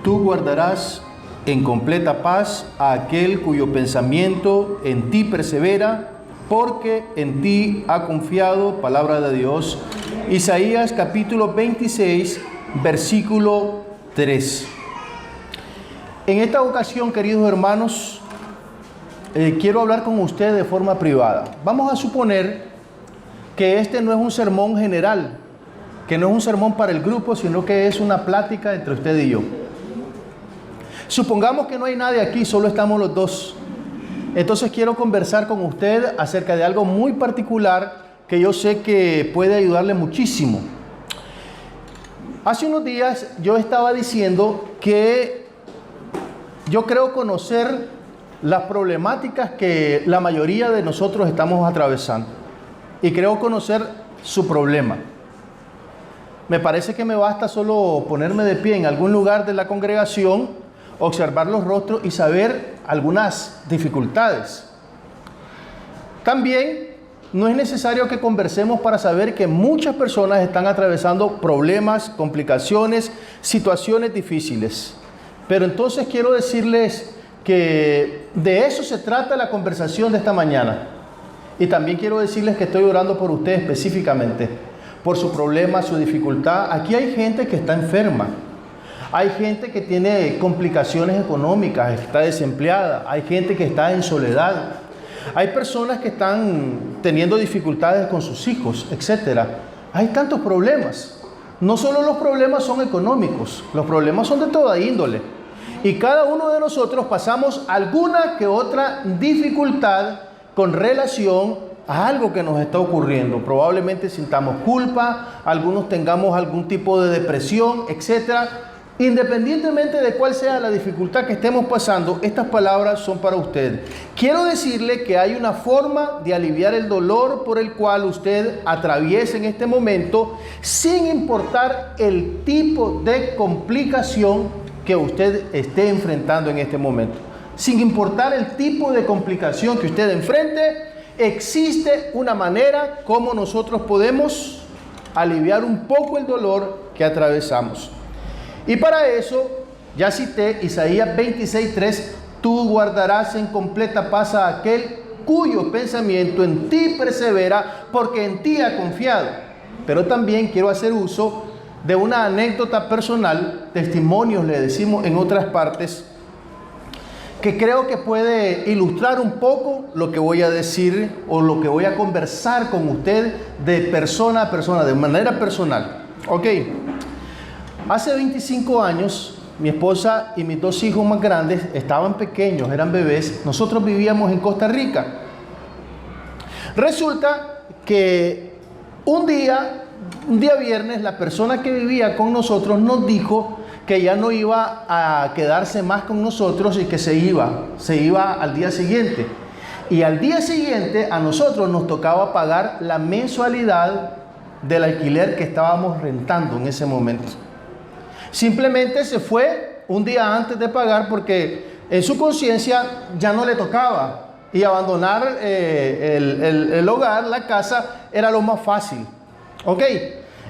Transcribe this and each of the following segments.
tú guardarás en completa paz a aquel cuyo pensamiento en ti persevera, porque en ti ha confiado. Palabra de Dios. Isaías capítulo 26, versículo 3. En esta ocasión, queridos hermanos, quiero hablar con ustedes de forma privada. Vamos a suponer que este no es un sermón general, que no es un sermón para el grupo, sino que es una plática entre usted y yo. Supongamos que no hay nadie aquí, solo estamos los dos. Entonces quiero conversar con usted acerca de algo muy particular que yo sé que puede ayudarle muchísimo. Hace unos días yo estaba diciendo que yo creo conocer las problemáticas que la mayoría de nosotros estamos atravesando. Y creo conocer su problema. Me parece que me basta solo ponerme de pie en algún lugar de la congregación, observar los rostros y saber algunas dificultades. También no es necesario que conversemos para saber que muchas personas están atravesando problemas, complicaciones, situaciones difíciles. Pero entonces quiero decirles que de eso se trata la conversación de esta mañana. Y también quiero decirles que estoy orando por ustedes específicamente, por su problema, su dificultad. Aquí hay gente que está enferma. Hay gente que tiene complicaciones económicas, está desempleada. Hay gente que está en soledad. Hay personas que están teniendo dificultades con sus hijos, etc. Hay tantos problemas. No solo los problemas son económicos, los problemas son de toda índole. Y cada uno de nosotros pasamos alguna que otra dificultad con relación a algo que nos está ocurriendo. Probablemente sintamos culpa, algunos tengamos algún tipo de depresión, etc. Independientemente de cuál sea la dificultad que estemos pasando, estas palabras son para usted. Quiero decirle que hay una forma de aliviar el dolor por el cual usted atraviesa en este momento, sin importar el tipo de complicación que usted esté enfrentando en este momento. Sin importar el tipo de complicación que usted enfrente, existe una manera como nosotros podemos aliviar un poco el dolor que atravesamos. Y para eso, ya cité Isaías 26:3, tú guardarás en completa paz a aquel cuyo pensamiento en ti persevera, porque en ti ha confiado. Pero también quiero hacer uso de una anécdota personal, testimonios le decimos en otras partes, que creo que puede ilustrar un poco lo que voy a decir o lo que voy a conversar con usted de persona a persona, de manera personal. Ok. Hace 25 años, mi esposa y mis dos hijos más grandes estaban pequeños, eran bebés. Nosotros vivíamos en Costa Rica. Resulta que un día viernes, la persona que vivía con nosotros nos dijo que ya no iba a quedarse más con nosotros y que se iba al día siguiente. Y al día siguiente a nosotros nos tocaba pagar la mensualidad del alquiler que estábamos rentando en ese momento. Simplemente se fue un día antes de pagar porque en su conciencia ya no le tocaba y abandonar el hogar, la casa, era lo más fácil. Ok,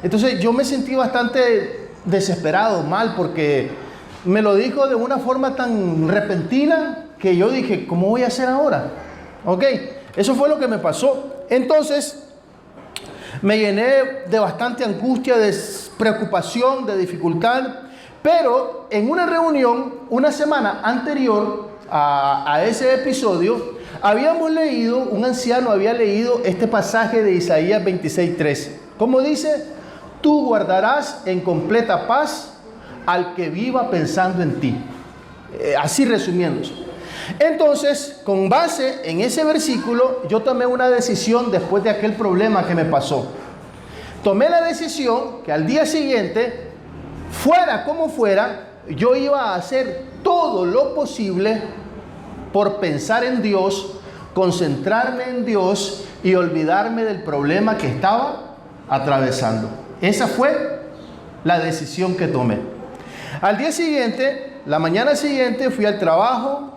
entonces yo me sentí bastante desesperado, mal, porque me lo dijo de una forma tan repentina que yo dije, ¿cómo voy a hacer ahora? Ok, eso fue lo que me pasó. Entonces me llené de bastante angustia, de preocupación, de dificultad, pero en una reunión, una semana anterior a ese episodio, un anciano había leído este pasaje de Isaías 26:3. ¿Cómo dice? Tú guardarás en completa paz al que viva pensando en ti. Así resumiéndose. Entonces, con base en ese versículo, yo tomé una decisión después de aquel problema que me pasó. Tomé la decisión que al día siguiente, fuera como fuera, yo iba a hacer todo lo posible por pensar en Dios, concentrarme en Dios y olvidarme del problema que estaba atravesando. Esa fue la decisión que tomé. Al día siguiente, la mañana siguiente, fui al trabajo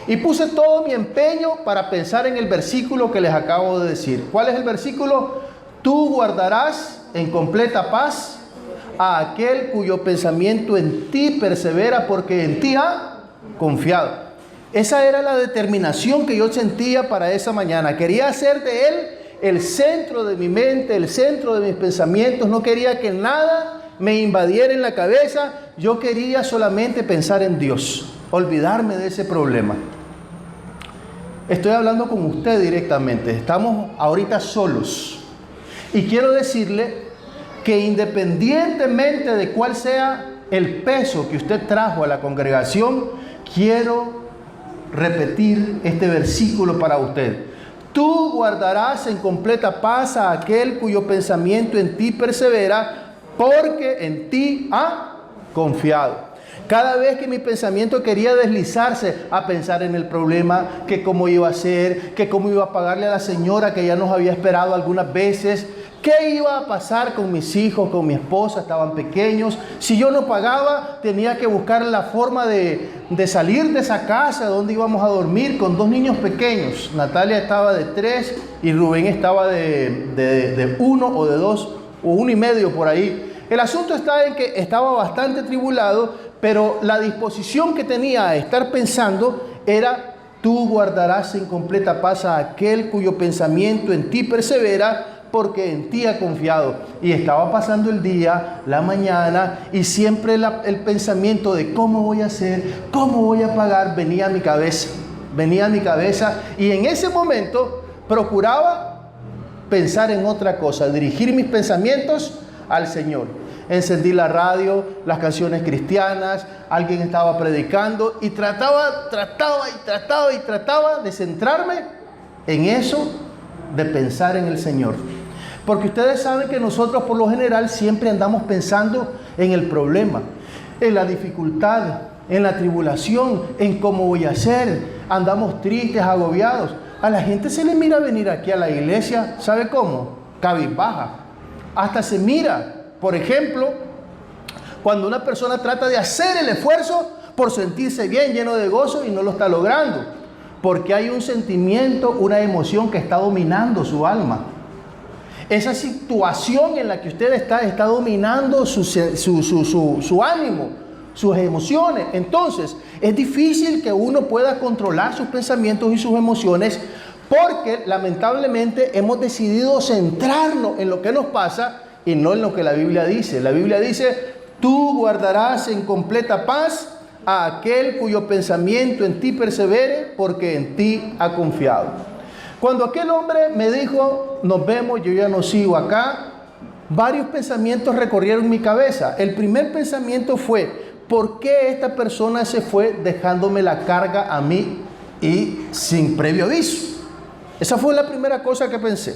y puse todo mi empeño para pensar en el versículo que les acabo de decir. ¿Cuál es el versículo? Tú guardarás en completa paz a aquel cuyo pensamiento en ti persevera, porque en ti ha confiado. Esa era la determinación que yo sentía para esa mañana. Quería hacer de Él el centro de mi mente, el centro de mis pensamientos. No quería que nada me invadiera en la cabeza. Yo quería solamente pensar en Dios, olvidarme de ese problema. Estoy hablando con usted directamente. Estamos ahorita solos. Y quiero decirle que independientemente de cuál sea el peso que usted trajo a la congregación, quiero repetir este versículo para usted. Tú guardarás en completa paz a aquel cuyo pensamiento en ti persevera, porque en ti ha confiado. Cada vez que mi pensamiento quería deslizarse a pensar en el problema, que cómo iba a ser, que cómo iba a pagarle a la señora que ya nos había esperado algunas veces, qué iba a pasar con mis hijos, con mi esposa, estaban pequeños. Si yo no pagaba, tenía que buscar la forma de salir de esa casa donde íbamos a dormir con 2 niños pequeños. Natalia estaba de 3 y Rubén estaba de 1 o de 2 o 1 y medio por ahí. El asunto está en que estaba bastante tribulado, pero la disposición que tenía a estar pensando era: tú guardarás en completa paz a aquel cuyo pensamiento en ti persevera, porque en ti ha confiado. Y estaba pasando el día, la mañana, y siempre el pensamiento de cómo voy a hacer, cómo voy a pagar, venía a mi cabeza, y en ese momento procuraba pensar en otra cosa, dirigir mis pensamientos al Señor. Encendí la radio, las canciones cristianas, alguien estaba predicando y trataba de centrarme en eso, de pensar en el Señor. Porque ustedes saben que nosotros por lo general siempre andamos pensando en el problema, en la dificultad, en la tribulación, en cómo voy a hacer. Andamos tristes, agobiados. A la gente se le mira venir aquí a la iglesia, ¿sabe cómo? Cabizbaja. Hasta se mira. Por ejemplo, cuando una persona trata de hacer el esfuerzo por sentirse bien, lleno de gozo, y no lo está logrando, porque hay un sentimiento, una emoción que está dominando su alma. Esa situación en la que usted está dominando su ánimo, sus emociones. Entonces, es difícil que uno pueda controlar sus pensamientos y sus emociones, porque lamentablemente hemos decidido centrarnos en lo que nos pasa y no en lo que la Biblia dice. La Biblia dice: tú guardarás en completa paz a aquel cuyo pensamiento en ti persevere, porque en ti ha confiado. Cuando aquel hombre me dijo: nos vemos, yo ya no sigo acá, varios pensamientos recorrieron mi cabeza. El primer pensamiento fue: ¿por qué esta persona se fue dejándome la carga a mí y sin previo aviso? Esa fue la primera cosa que pensé.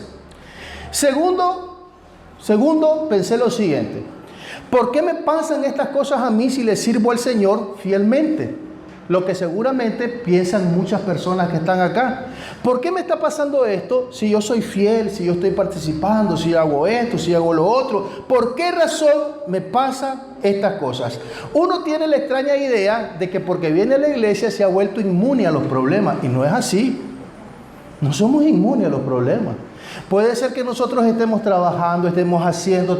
Segundo, pensé lo siguiente: ¿por qué me pasan estas cosas a mí si le sirvo al Señor fielmente? Lo que seguramente piensan muchas personas que están acá. ¿Por qué me está pasando esto si yo soy fiel, si yo estoy participando, si hago esto, si hago lo otro? ¿Por qué razón me pasan estas cosas? Uno tiene la extraña idea de que porque viene a la iglesia se ha vuelto inmune a los problemas, y no es así. No somos inmunes a los problemas. Puede ser que nosotros estemos trabajando, estemos haciendo,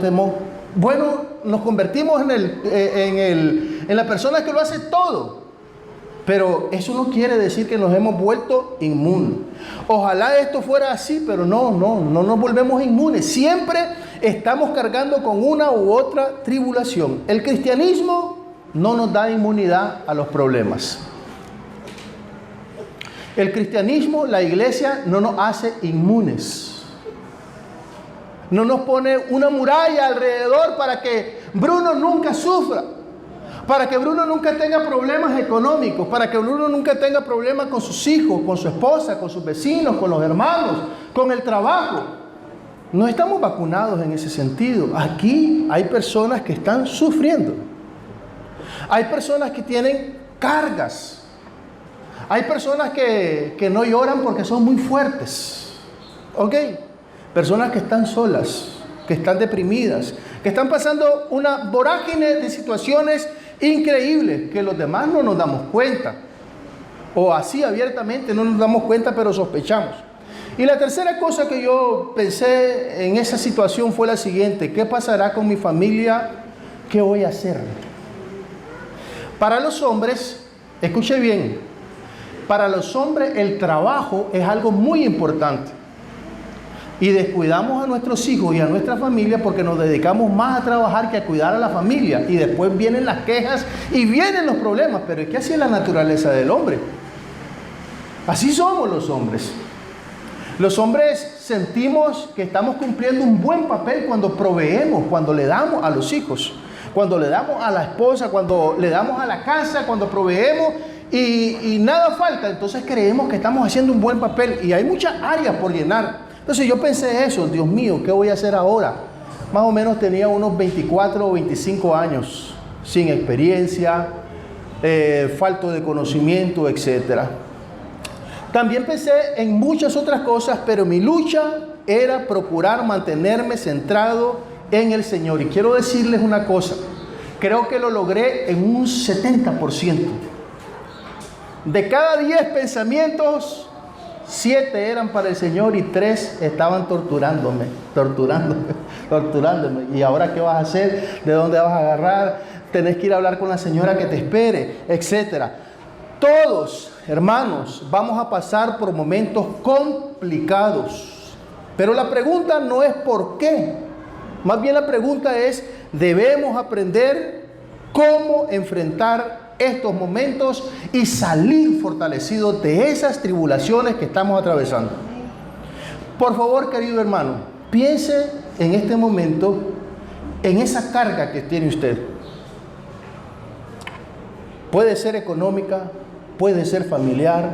nos convertimos en la persona que lo hace todo. Pero eso no quiere decir que nos hemos vuelto inmunes. Ojalá esto fuera así, pero no nos volvemos inmunes. Siempre estamos cargando con una u otra tribulación. El cristianismo no nos da inmunidad a los problemas. El cristianismo, la iglesia, no nos hace inmunes. No nos pone una muralla alrededor para que Bruno nunca sufra, para que Bruno nunca tenga problemas económicos, para que Bruno nunca tenga problemas con sus hijos, con su esposa, con sus vecinos, con los hermanos, con el trabajo. No estamos vacunados en ese sentido. Aquí hay personas que están sufriendo. Hay personas que tienen cargas. Hay personas que no lloran porque son muy fuertes. ¿Ok? Personas que están solas, que están deprimidas, que están pasando una vorágine de situaciones increíbles que los demás no nos damos cuenta. O así abiertamente no nos damos cuenta, pero sospechamos. Y la tercera cosa que yo pensé en esa situación fue la siguiente: ¿qué pasará con mi familia ¿qué voy a hacer? Para los hombres, escuche bien, para los hombres el trabajo es algo muy importante. Y descuidamos a nuestros hijos y a nuestra familia porque nos dedicamos más a trabajar que a cuidar a la familia. Y después vienen las quejas y vienen los problemas. Pero es que así es la naturaleza del hombre. Así somos los hombres. Los hombres sentimos que estamos cumpliendo un buen papel cuando proveemos, cuando le damos a los hijos, cuando le damos a la esposa, cuando le damos a la casa, cuando proveemos y nada falta. Entonces creemos que estamos haciendo un buen papel y hay muchas áreas por llenar. Entonces yo pensé eso, Dios mío, ¿qué voy a hacer ahora? Más o menos tenía unos 24 o 25 años, sin experiencia, falto de conocimiento, etc. También pensé en muchas otras cosas, pero mi lucha era procurar mantenerme centrado en el Señor. Y quiero decirles una cosa, creo que lo logré en un 70%. De cada 10 pensamientos, 7 eran para el Señor y 3 estaban torturándome. ¿Y ahora qué vas a hacer? ¿De dónde vas a agarrar? Tenés que ir a hablar con la señora que te espere, etcétera. Todos, hermanos, vamos a pasar por momentos complicados. Pero la pregunta no es por qué. Más bien la pregunta es, debemos aprender cómo enfrentar estos momentos y salir fortalecidos de esas tribulaciones que estamos atravesando. Por favor, querido hermano, piense en este momento en esa carga que tiene usted. Puede ser económica, puede ser familiar,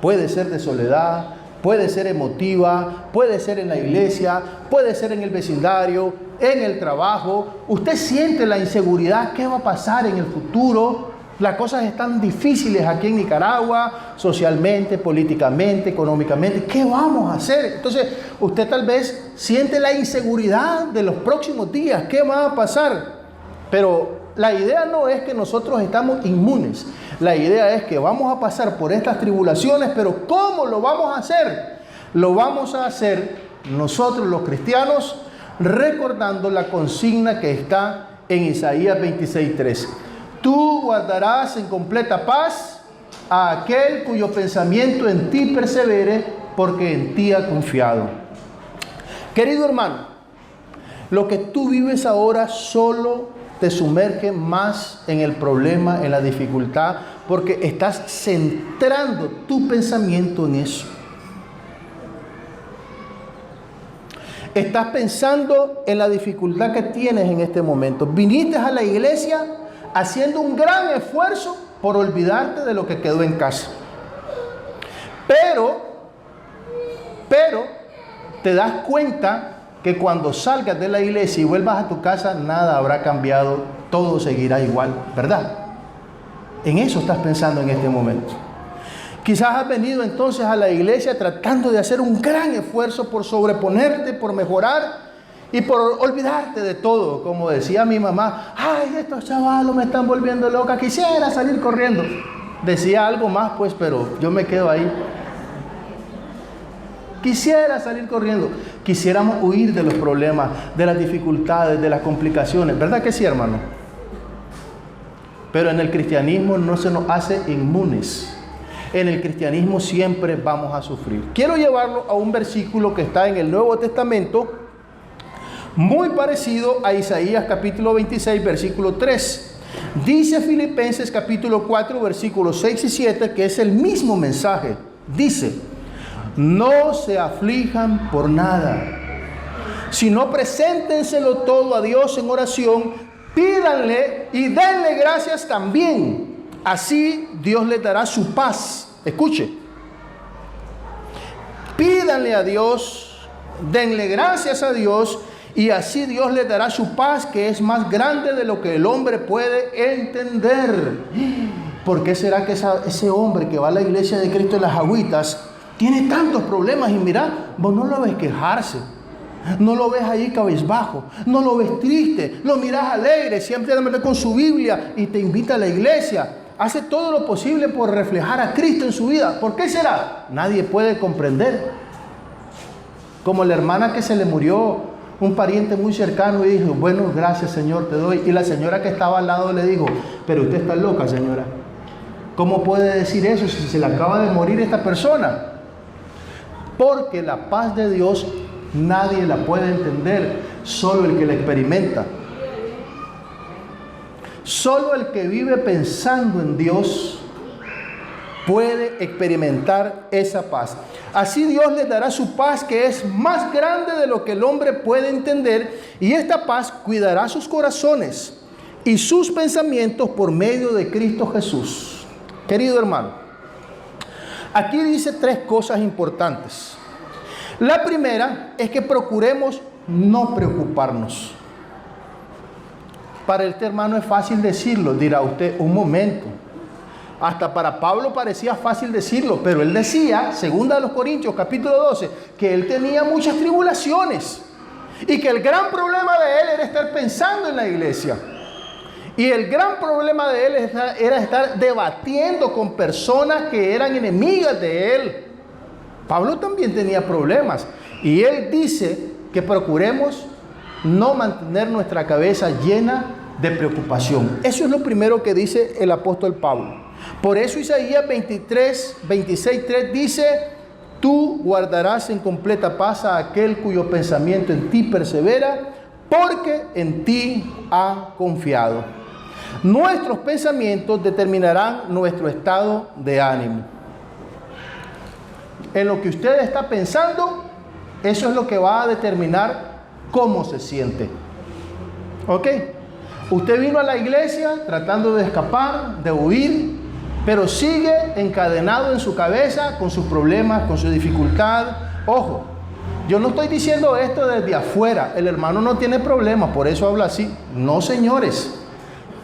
puede ser de soledad, puede ser emotiva, puede ser en la iglesia, puede ser en el vecindario, en el trabajo. Usted siente la inseguridad, ¿qué va a pasar en el futuro? Las cosas están difíciles aquí en Nicaragua, socialmente, políticamente, económicamente. ¿Qué vamos a hacer? Entonces, usted tal vez siente la inseguridad de los próximos días. ¿Qué va a pasar? Pero la idea no es que nosotros estamos inmunes. La idea es que vamos a pasar por estas tribulaciones, pero ¿cómo lo vamos a hacer? Lo vamos a hacer nosotros los cristianos recordando la consigna que está en Isaías 26:3. Tú guardarás en completa paz a aquel cuyo pensamiento en ti persevere, porque en ti ha confiado. Querido hermano, lo que tú vives ahora solo te sumerge más en el problema, en la dificultad, porque estás centrando tu pensamiento en eso. Estás pensando en la dificultad que tienes en este momento. Viniste a la iglesia haciendo un gran esfuerzo por olvidarte de lo que quedó en casa. Pero te das cuenta que cuando salgas de la iglesia y vuelvas a tu casa, nada habrá cambiado, todo seguirá igual, ¿verdad? En eso estás pensando en este momento. Quizás has venido entonces a la iglesia tratando de hacer un gran esfuerzo por sobreponerte, por mejorar y por olvidarte de todo. Como decía mi mamá, ay, estos chavalos me están volviendo loca, quisiera salir corriendo. Decía algo más pues, pero yo me quedo ahí. Quisiera salir corriendo. Quisiéramos huir de los problemas, de las dificultades, de las complicaciones. ¿Verdad que sí, hermano? Pero en el cristianismo no se nos hace inmunes. En el cristianismo siempre vamos a sufrir. Quiero llevarlo a un versículo que está en el Nuevo Testamento, muy parecido a Isaías capítulo 26, versículo 3. Dice Filipenses capítulo 4, versículos 6 y 7, que es el mismo mensaje. Dice: no se aflijan por nada, sino preséntenselo todo a Dios en oración, pídanle y denle gracias también. Así Dios les dará su paz. Escuche. Pídanle a Dios, denle gracias a Dios, y así Dios les dará su paz, que es más grande de lo que el hombre puede entender. ¿Por qué será que ese hombre que va a la iglesia de Cristo en las Agüitas tiene tantos problemas? Y mira, vos no lo ves quejarse, no lo ves ahí cabizbajo, no lo ves triste, lo miras alegre, siempre anda con su Biblia y te invita a la iglesia. Hace todo lo posible por reflejar a Cristo en su vida. ¿Por qué será? Nadie puede comprender. Como la hermana que se le murió un pariente muy cercano y dijo, bueno, gracias Señor, te doy. Y la señora que estaba al lado le dijo, pero usted está loca, señora. ¿Cómo puede decir eso si se le acaba de morir esta persona? Porque la paz de Dios nadie la puede entender, solo el que la experimenta. Solo el que vive pensando en Dios puede experimentar esa paz. Así Dios les dará su paz, que es más grande de lo que el hombre puede entender, y esta paz cuidará sus corazones y sus pensamientos por medio de Cristo Jesús. Querido hermano, aquí dice 3 cosas importantes. La primera es que procuremos no preocuparnos. Para este hermano es fácil decirlo, dirá usted, un momento. Hasta para Pablo parecía fácil decirlo, pero él decía, 2 Corintios capítulo 12, que él tenía muchas tribulaciones y que el gran problema de él era estar pensando en la iglesia. Y el gran problema de él era estar debatiendo con personas que eran enemigas de él. Pablo también tenía problemas y él dice que procuremos no mantener nuestra cabeza llena de preocupación. Eso es lo primero que dice el apóstol Pablo. Por eso Isaías 26:3 dice, tú guardarás en completa paz a aquel cuyo pensamiento en ti persevera, porque en ti ha confiado. Nuestros pensamientos determinarán nuestro estado de ánimo. En lo que usted está pensando, eso es lo que va a determinar cómo se siente. ¿Ok? Usted vino a la iglesia tratando de escapar, de huir, pero sigue encadenado en su cabeza con sus problemas, con su dificultad. Ojo, yo no estoy diciendo esto desde afuera. El hermano no tiene problemas, por eso habla así. No, señores.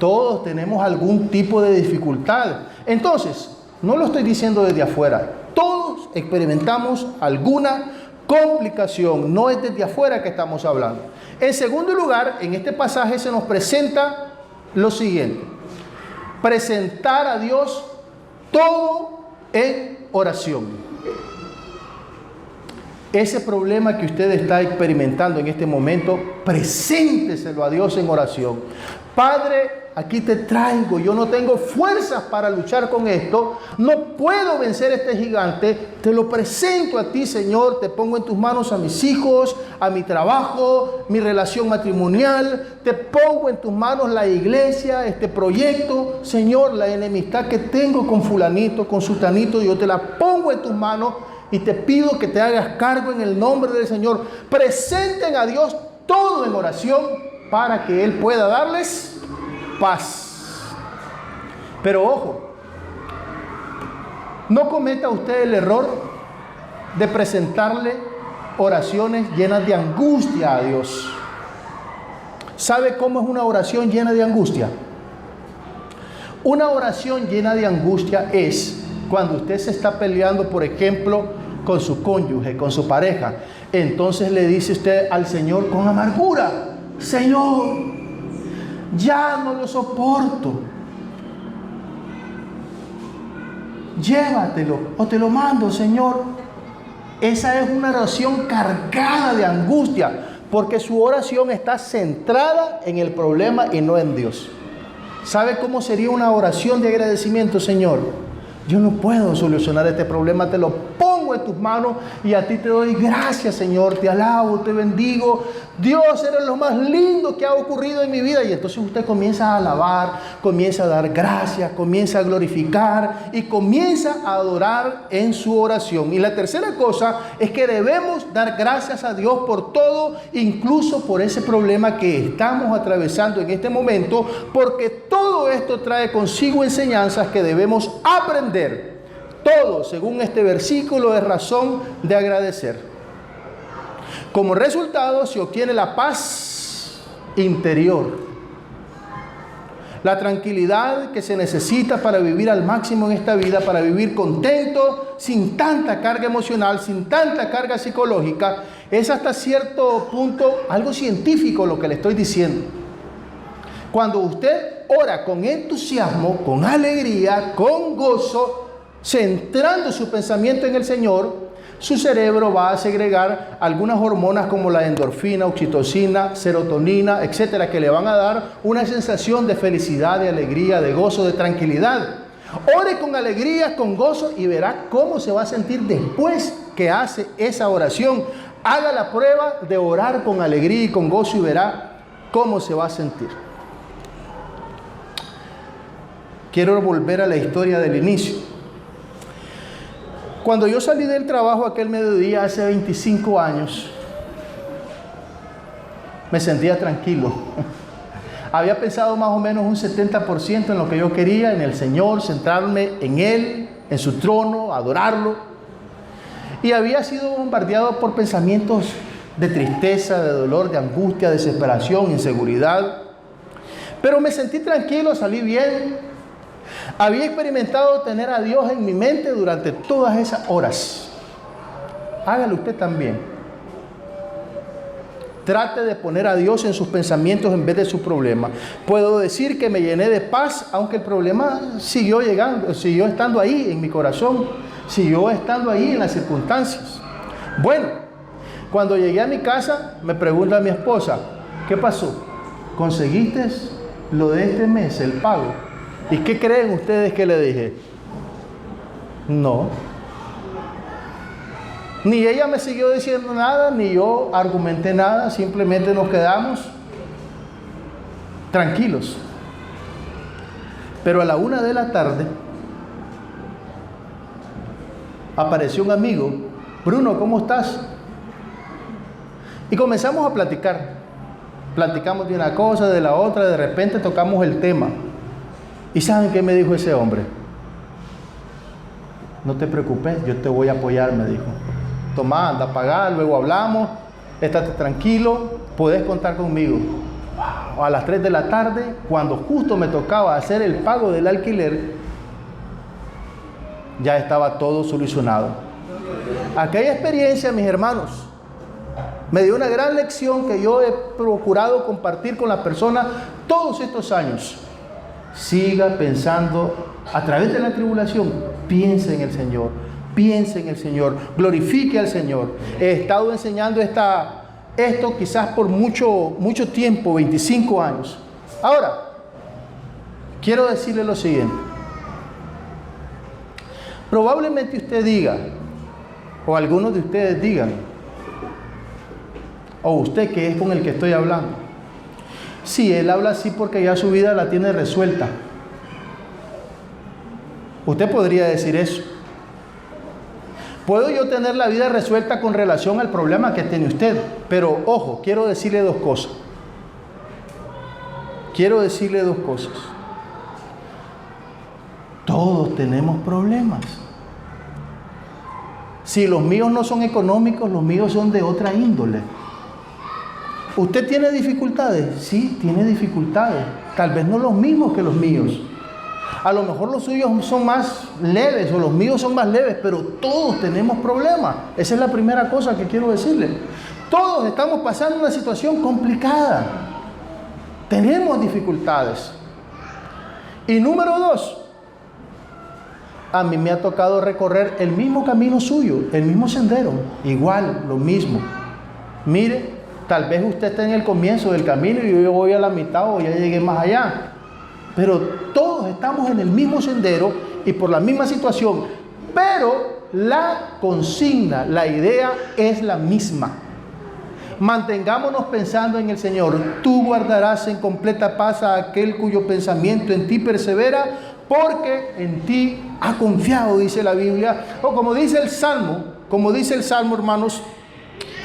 Todos tenemos algún tipo de dificultad. Entonces, no lo estoy diciendo desde afuera. Todos experimentamos alguna complicación. No es desde afuera que estamos hablando. En segundo lugar, en este pasaje se nos presenta lo siguiente. Presentar a Dios todo en oración. Ese problema que usted está experimentando en este momento, presénteselo a Dios en oración. Padre, aquí te traigo, yo no tengo fuerzas para luchar con esto, no puedo vencer este gigante, te lo presento a ti, Señor, te pongo en tus manos a mis hijos, a mi trabajo, mi relación matrimonial, te pongo en tus manos la iglesia, este proyecto, Señor, la enemistad que tengo con fulanito, con sutanito, yo te la pongo en tus manos y te pido que te hagas cargo en el nombre del Señor. Presenten a Dios todo en oración para que Él pueda darles paz. Pero ojo, no cometa usted el error de presentarle oraciones llenas de angustia a Dios. ¿Sabe cómo es una oración llena de angustia? Una oración llena de angustia es cuando usted se está peleando, por ejemplo, con su cónyuge, con su pareja. Entonces le dice usted al Señor con amargura, Señor, ya no lo soporto, llévatelo o te lo mando, Señor. Esa es una oración cargada de angustia, porque su oración está centrada en el problema y no en Dios. ¿Sabe cómo sería una oración de agradecimiento? Señor, yo no puedo solucionar este problema, te lo pongo en tus manos y a ti te doy gracias, Señor, te alabo, te bendigo. Dios, eres lo más lindo que ha ocurrido en mi vida. Y entonces usted comienza a alabar, comienza a dar gracias, comienza a glorificar y comienza a adorar en su oración. Y la tercera cosa es que debemos dar gracias a Dios por todo, incluso por ese problema que estamos atravesando en este momento, porque todo esto trae consigo enseñanzas que debemos aprender. Todo, según este versículo, es razón de agradecer. Como resultado se obtiene la paz interior, la tranquilidad que se necesita para vivir al máximo en esta vida, para vivir contento, sin tanta carga emocional, sin tanta carga psicológica. Es hasta cierto punto algo científico lo que le estoy diciendo. Cuando usted ora con entusiasmo, con alegría, con gozo, centrando su pensamiento en el Señor, su cerebro va a segregar algunas hormonas como la endorfina, oxitocina, serotonina, etcétera, que le van a dar una sensación de felicidad, de alegría, de gozo, de tranquilidad. Ore con alegría, con gozo y verá cómo se va a sentir después que hace esa oración. Haga la prueba de orar con alegría y con gozo y verá cómo se va a sentir. Quiero volver a la historia del inicio. Cuando yo salí del trabajo aquel mediodía hace 25 años, me sentía tranquilo. Había pensado más o menos un 70% en lo que yo quería, en el Señor, centrarme en Él, en su trono, adorarlo. Y había sido bombardeado por pensamientos de tristeza, de dolor, de angustia, de desesperación, inseguridad. Pero me sentí tranquilo, salí bien. Había experimentado tener a Dios en mi mente durante todas esas horas. Hágalo usted también. Trate de poner a Dios en sus pensamientos en vez de su problema. Puedo decir que me llené de paz, aunque el problema siguió llegando, siguió estando ahí en mi corazón, siguió estando ahí en las circunstancias. Bueno, cuando llegué a mi casa, me pregunta mi esposa, ¿qué pasó? ¿Conseguiste lo de este mes, el pago? ¿Y qué creen ustedes que le dije? No. Ni ella me siguió diciendo nada, ni yo argumenté nada, simplemente nos quedamos tranquilos. Pero a la 1 de la tarde apareció un amigo, Bruno, ¿cómo estás? Y comenzamos a platicar. Platicamos de una cosa, de la otra, de repente tocamos el tema. ¿Y saben qué me dijo ese hombre? No te preocupes, yo te voy a apoyar, me dijo. Tomá, anda a pagar, luego hablamos, estate tranquilo, podés contar conmigo. A las 3 de la tarde, cuando justo me tocaba hacer el pago del alquiler, ya estaba todo solucionado. Aquella experiencia, mis hermanos, me dio una gran lección que yo he procurado compartir con las personas todos estos años. Siga pensando a través de la tribulación, piense en el Señor. Piense en el Señor, glorifique al Señor. He estado enseñando esto quizás por mucho tiempo, 25 años. Ahora, quiero decirle lo siguiente. Probablemente usted diga, o algunos de ustedes digan, o usted que es con el que estoy hablando, sí, él habla así porque ya su vida la tiene resuelta. Usted podría decir eso. Puedo yo tener la vida resuelta con relación al problema que tiene usted, pero ojo, quiero decirle dos cosas. Todos tenemos problemas. Si los míos no son económicos, los míos son de otra índole. ¿Usted tiene dificultades? Sí, tiene dificultades. Tal vez no los mismos que los míos. A lo mejor los suyos son más leves o los míos son más leves, pero todos tenemos problemas. Esa es la primera cosa que quiero decirle. Todos estamos pasando una situación complicada. Tenemos dificultades. Y número 2, a mí me ha tocado recorrer el mismo camino suyo, el mismo sendero, igual, lo mismo. Mire, tal vez usted está en el comienzo del camino y yo voy a la mitad o ya llegué más allá. Pero todos estamos en el mismo sendero y por la misma situación. Pero la consigna, la idea es la misma. Mantengámonos pensando en el Señor. Tú guardarás en completa paz a aquel cuyo pensamiento en ti persevera, porque en ti ha confiado, dice la Biblia. O como dice el Salmo, hermanos,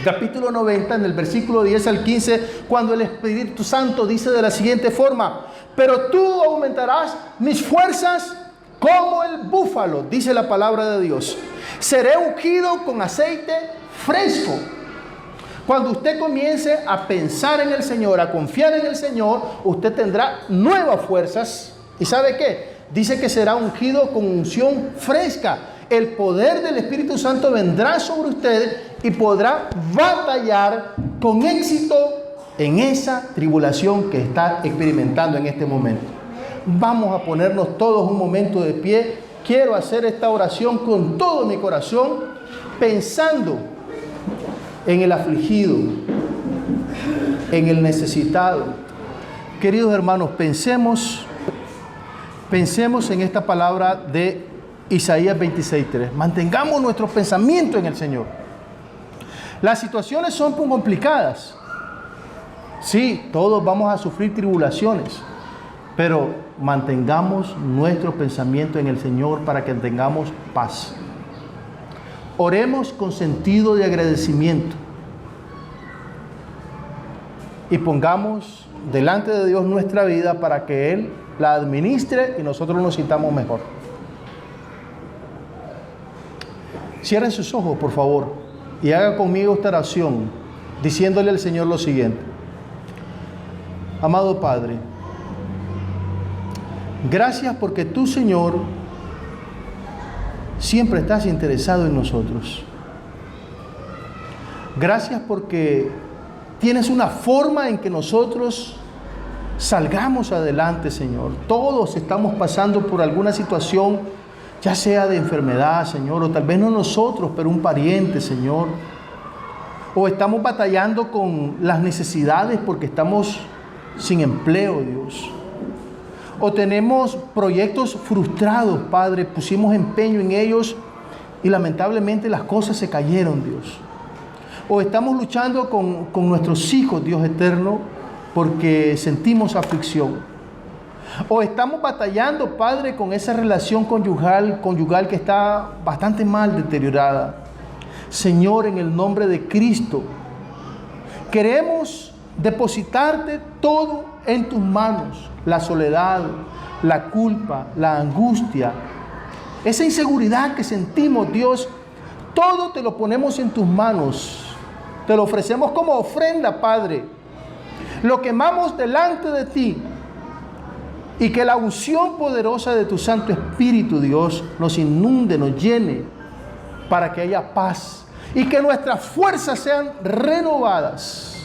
capítulo 90, en el versículo 10 al 15, cuando el Espíritu Santo dice de la siguiente forma: pero tú aumentarás mis fuerzas como el búfalo, dice la palabra de Dios. Seré ungido con aceite fresco. Cuando usted comience a pensar en el Señor, a confiar en el Señor, usted tendrá nuevas fuerzas. ¿Y sabe qué? Dice que será ungido con unción fresca. El poder del Espíritu Santo vendrá sobre usted y podrá batallar con éxito en esa tribulación que está experimentando en este momento. Vamos a ponernos todos un momento de pie. quiero hacer esta oración con todo mi corazón, pensando en el afligido, en el necesitado. Queridos hermanos, pensemos en esta palabra de Isaías 26:3. Mantengamos nuestro pensamiento en el Señor. Las situaciones son complicadas. Sí, todos vamos a sufrir tribulaciones, pero mantengamos nuestro pensamiento en el Señor para que tengamos paz. Oremos con sentido de agradecimiento y pongamos delante de Dios nuestra vida para que Él la administre y nosotros nos sintamos mejor. Cierren sus ojos, por favor, y haga conmigo esta oración, diciéndole al Señor lo siguiente. Amado Padre, gracias porque tú, Señor, siempre estás interesado en nosotros. Gracias porque tienes una forma en que nosotros salgamos adelante, Señor. Todos estamos pasando por alguna situación, ya sea de enfermedad, Señor, o tal vez no nosotros, pero un pariente, Señor. O estamos batallando con las necesidades porque estamos sin empleo, Dios. O tenemos proyectos frustrados, Padre, pusimos empeño en ellos y lamentablemente las cosas se cayeron, Dios. O estamos luchando con nuestros hijos, Dios eterno, porque sentimos aflicción. O estamos batallando, Padre, con esa relación conyugal que está bastante mal deteriorada. Señor, en el nombre de Cristo, queremos depositarte todo en tus manos. La soledad, la culpa, la angustia, esa inseguridad que sentimos, Dios, todo te lo ponemos en tus manos. Te lo ofrecemos como ofrenda, Padre. Lo quemamos delante de ti. Y que la unción poderosa de tu Santo Espíritu, Dios, nos inunde, nos llene, para que haya paz. Y que nuestras fuerzas sean renovadas.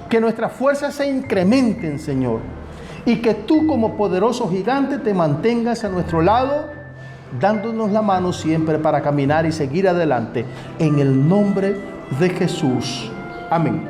Que nuestras fuerzas se incrementen, Señor. Y que tú, como poderoso gigante, te mantengas a nuestro lado, dándonos la mano siempre para caminar y seguir adelante. En el nombre de Jesús. Amén.